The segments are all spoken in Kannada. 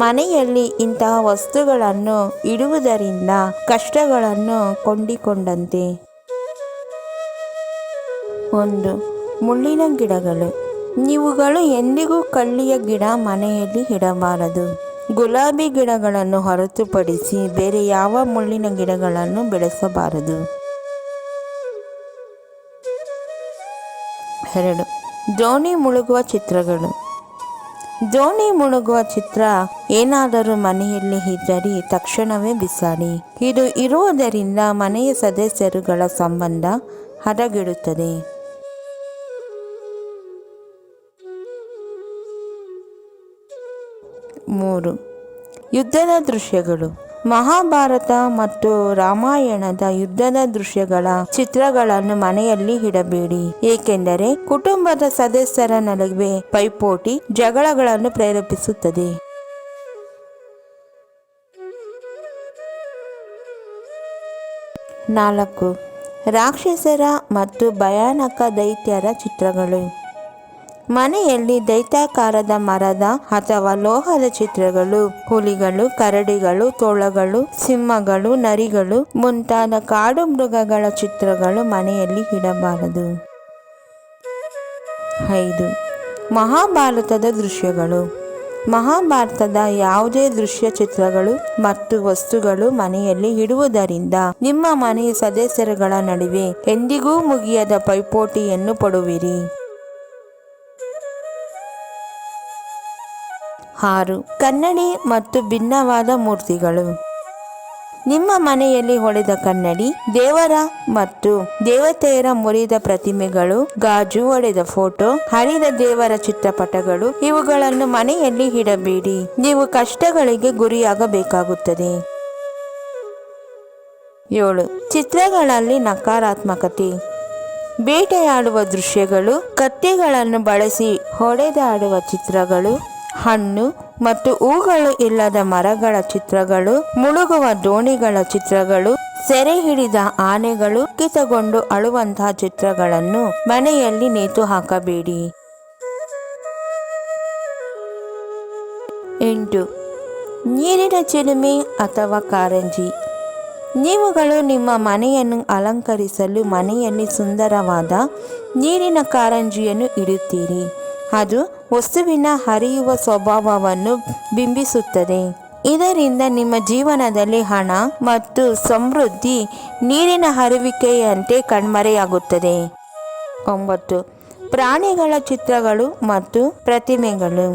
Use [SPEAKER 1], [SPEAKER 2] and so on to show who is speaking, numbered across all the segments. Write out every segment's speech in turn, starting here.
[SPEAKER 1] ಮನೆಯಲ್ಲಿ ಇಂತಹ ವಸ್ತುಗಳನ್ನು ಇಡುವುದರಿಂದ ಕಷ್ಟಗಳನ್ನು ಕೊಂಡಿಕೊಂಡಂತೆ. 1. ಮುಳ್ಳಿನ ಗಿಡಗಳು. ಇವುಗಳು ಎಂದಿಗೂ ಕಳ್ಳಿಯ ಗಿಡ ಮನೆಯಲ್ಲಿ ಇಡಬಾರದು. ಗುಲಾಬಿ ಗಿಡಗಳನ್ನು ಹೊರತುಪಡಿಸಿ ಬೇರೆ ಯಾವ ಮುಳ್ಳಿನ ಗಿಡಗಳನ್ನು ಬೆಳೆಸಬಾರದು. 2. ದೋಣಿ ಮುಳುಗುವ ಚಿತ್ರಗಳು. ದೋಣಿ ಮುಳುಗುವ ಚಿತ್ರ ಏನಾದರೂ ಮನೆಯಲ್ಲಿ ಇದ್ದರೆ ತಕ್ಷಣವೇ ಬಿಸಾಡಿ. ಇದು ಇರುವುದರಿಂದ ಮನೆಯ ಸದಸ್ಯರುಗಳ ಸಂಬಂಧ ಹದಗೆಡುತ್ತದೆ. 3. ಯುದ್ಧದ ದೃಶ್ಯಗಳು. ಮಹಾಭಾರತ ಮತ್ತು ರಾಮಾಯಣದ ಯುದ್ಧದ ದೃಶ್ಯಗಳ ಚಿತ್ರಗಳನ್ನು ಮನೆಯಲ್ಲಿ ಇಡಬೇಡಿ, ಏಕೆಂದರೆ ಕುಟುಂಬದ ಸದಸ್ಯರ ನಡುವೆ ಪೈಪೋಟಿ, ಜಗಳಗಳನ್ನು ಪ್ರೇರೇಪಿಸುತ್ತದೆ. 4. ರಾಕ್ಷಸರ ಮತ್ತು ಭಯಾನಕ ದೈತ್ಯರ ಚಿತ್ರಗಳು. ಮನೆಯಲ್ಲಿ ದೈತ್ಯಾಕಾರದ ಮರದ ಅಥವಾ ಲೋಹದ ಚಿತ್ರಗಳು, ಹುಲಿಗಳು, ಕರಡಿಗಳು, ತೋಳಗಳು, ಸಿಂಹಗಳು, ನರಿಗಳು ಮುಂತಾದ ಕಾಡು ಮೃಗಗಳ ಚಿತ್ರಗಳು ಮನೆಯಲ್ಲಿ ಇಡಬಾರದು. 5. ಮಹಾಭಾರತದ ದೃಶ್ಯಗಳು. ಮಹಾಭಾರತದ ಯಾವುದೇ ದೃಶ್ಯ ಚಿತ್ರಗಳು ಮತ್ತು ವಸ್ತುಗಳು ಮನೆಯಲ್ಲಿ ಇಡುವುದರಿಂದ ನಿಮ್ಮ ಮನೆಯ ಸದಸ್ಯರುಗಳ ನಡುವೆ ಎಂದಿಗೂ ಮುಗಿಯದ ಪೈಪೋಟಿಯನ್ನು ಪಡುವಿರಿ. 6. ಕನ್ನಡಿ ಮತ್ತು ಭಿನ್ನವಾದ ಮೂರ್ತಿಗಳು. ನಿಮ್ಮ ಮನೆಯಲ್ಲಿ ಹೊಡೆದ ಕನ್ನಡಿ, ದೇವರ ಮತ್ತು ದೇವತೆಯರ ಮುರಿದ ಪ್ರತಿಮೆಗಳು, ಗಾಜು ಒಡೆದ ಫೋಟೋ, ಹರಿದ ದೇವರ ಚಿತ್ರಪಟಗಳು ಇವುಗಳನ್ನು ಮನೆಯಲ್ಲಿ ಇಡಬೇಡಿ. ನೀವು ಕಷ್ಟಗಳಿಗೆ ಗುರಿಯಾಗಬೇಕಾಗುತ್ತದೆ. 7. ಚಿತ್ರಗಳಲ್ಲಿ ನಕಾರಾತ್ಮಕತೆ. ಬೇಟೆಯಾಡುವ ದೃಶ್ಯಗಳು, ಕತ್ತಿಗಳನ್ನು ಬಳಸಿ ಹೊಡೆದಾಡುವ ಚಿತ್ರಗಳು, ಹಣ್ಣು ಮತ್ತು ಹೂಗಳು ಇಲ್ಲದ ಮರಗಳ ಚಿತ್ರಗಳು, ಮುಳುಗುವ ದೋಣಿಗಳ ಚಿತ್ರಗಳು, ಸೆರೆ ಹಿಡಿದ ಆನೆಗಳು ಕಿತ್ತುಕೊಂಡು ಅಳುವಂತಹ ಚಿತ್ರಗಳನ್ನು ಮನೆಯಲ್ಲಿ ನೇತು ಹಾಕಬೇಡಿ. 8. ನೀರಿನ ಚಿಲುಮೆ ಅಥವಾ ಕಾರಂಜಿ. ನೀವುಗಳು ನಿಮ್ಮ ಮನೆಯನ್ನು ಅಲಂಕರಿಸಲು ಮನೆಯಲ್ಲಿ ಸುಂದರವಾದ ನೀರಿನ ಕಾರಂಜಿಯನ್ನು ಇಡುತ್ತೀರಿ. ಅದು ವಸ್ತುವಿನ ಹರಿಯುವ ಸ್ವಭಾವವನ್ನು ಬಿಂಬಿಸುತ್ತದೆ. ಇದರಿಂದ ನಿಮ್ಮ ಜೀವನದಲ್ಲಿ ಹಣ ಮತ್ತು ಸಮೃದ್ಧಿ ನೀರಿನ ಹರಿಯುವಿಕೆಯಂತೆ ಕಣ್ಮರೆಯಾಗುತ್ತದೆ. 9. ಪ್ರಾಣಿಗಳ ಚಿತ್ರಗಳು ಮತ್ತು ಪ್ರತಿಮೆಗಳು.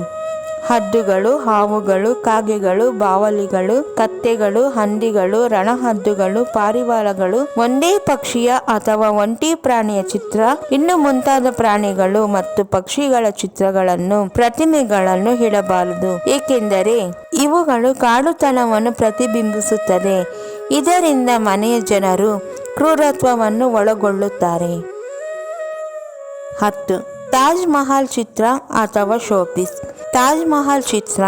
[SPEAKER 1] ಹದ್ದುಗಳು, ಹಾವುಗಳು, ಕಾಗೆಗಳು, ಬಾವಲಿಗಳು, ಕತ್ತೆಗಳು, ಹಂದಿಗಳು, ರಣಹದ್ದುಗಳು, ಪಾರಿವಾಳಗಳು, ಒಂದೇ ಪಕ್ಷಿಯ ಅಥವಾ ಒಂಟಿ ಪ್ರಾಣಿಯ ಚಿತ್ರ, ಇನ್ನು ಮುಂತಾದ ಪ್ರಾಣಿಗಳು ಮತ್ತು ಪಕ್ಷಿಗಳ ಚಿತ್ರಗಳನ್ನು, ಪ್ರತಿಮೆಗಳನ್ನು ಇಡಬಾರದು, ಏಕೆಂದರೆ ಇವುಗಳು ಕಾಡುತನವನ್ನು ಪ್ರತಿಬಿಂಬಿಸುತ್ತದೆ. ಇದರಿಂದ ಮನೆಯ ಜನರು ಕ್ರೂರತ್ವವನ್ನು ಒಳಗೊಳ್ಳುತ್ತಾರೆ. 10. ತಾಜ್ ಮಹಲ್ ಚಿತ್ರ ಅಥವಾ ಶೋಪೀಸ್. ತಾಜ್ ಮಹಲ್ ಚಿತ್ರ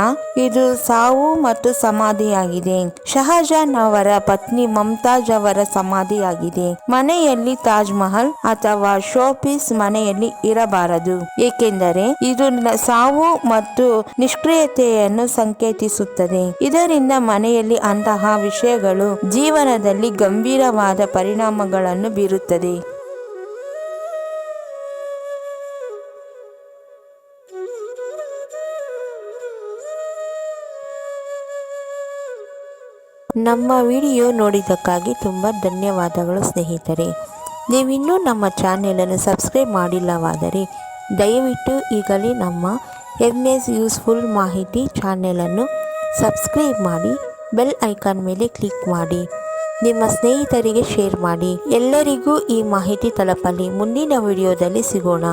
[SPEAKER 1] ಇದು ಸಾವು ಮತ್ತು ಸಮಾಧಿಯಾಗಿದೆ. ಶಹಜಾನ್ ಅವರ ಪತ್ನಿ ಮುಮ್ತಾಜ್ ಅವರ ಸಮಾಧಿಯಾಗಿದೆ. ಮನೆಯಲ್ಲಿ ತಾಜ್ ಮಹಲ್ ಅಥವಾ ಶೋಪೀಸ್ ಮನೆಯಲ್ಲಿ ಇರಬಾರದು, ಏಕೆಂದರೆ ಇದು ಸಾವು ಮತ್ತು ನಿಷ್ಕ್ರಿಯತೆಯನ್ನು ಸಂಕೇತಿಸುತ್ತದೆ. ಇದರಿಂದ ಮನೆಯಲ್ಲಿ ಅಂತಹ ವಿಷಯಗಳು ಜೀವನದಲ್ಲಿ ಗಂಭೀರವಾದ ಪರಿಣಾಮಗಳನ್ನು ಬೀರುತ್ತದೆ. ನಮ್ಮ ವಿಡಿಯೋ ನೋಡಿದ್ದಕ್ಕಾಗಿ ತುಂಬ ಧನ್ಯವಾದಗಳು ಸ್ನೇಹಿತರೆ. ನೀವಿನ್ನೂ ನಮ್ಮ ಚಾನೆಲನ್ನು ಸಬ್ಸ್ಕ್ರೈಬ್ ಮಾಡಿಲ್ಲವಾದರೆ ದಯವಿಟ್ಟು ಈಗಲೇ ನಮ್ಮ MS ಯೂಸ್ಫುಲ್ ಮಾಹಿತಿ ಚಾನೆಲನ್ನು ಸಬ್ಸ್ಕ್ರೈಬ್ ಮಾಡಿ, ಬೆಲ್ ಐಕಾನ್ ಮೇಲೆ ಕ್ಲಿಕ್ ಮಾಡಿ, ನಿಮ್ಮ ಸ್ನೇಹಿತರಿಗೆ ಶೇರ್ ಮಾಡಿ. ಎಲ್ಲರಿಗೂ ಈ ಮಾಹಿತಿ ತಲುಪಲಿ. ಮುಂದಿನ ವಿಡಿಯೋದಲ್ಲಿ ಸಿಗೋಣ.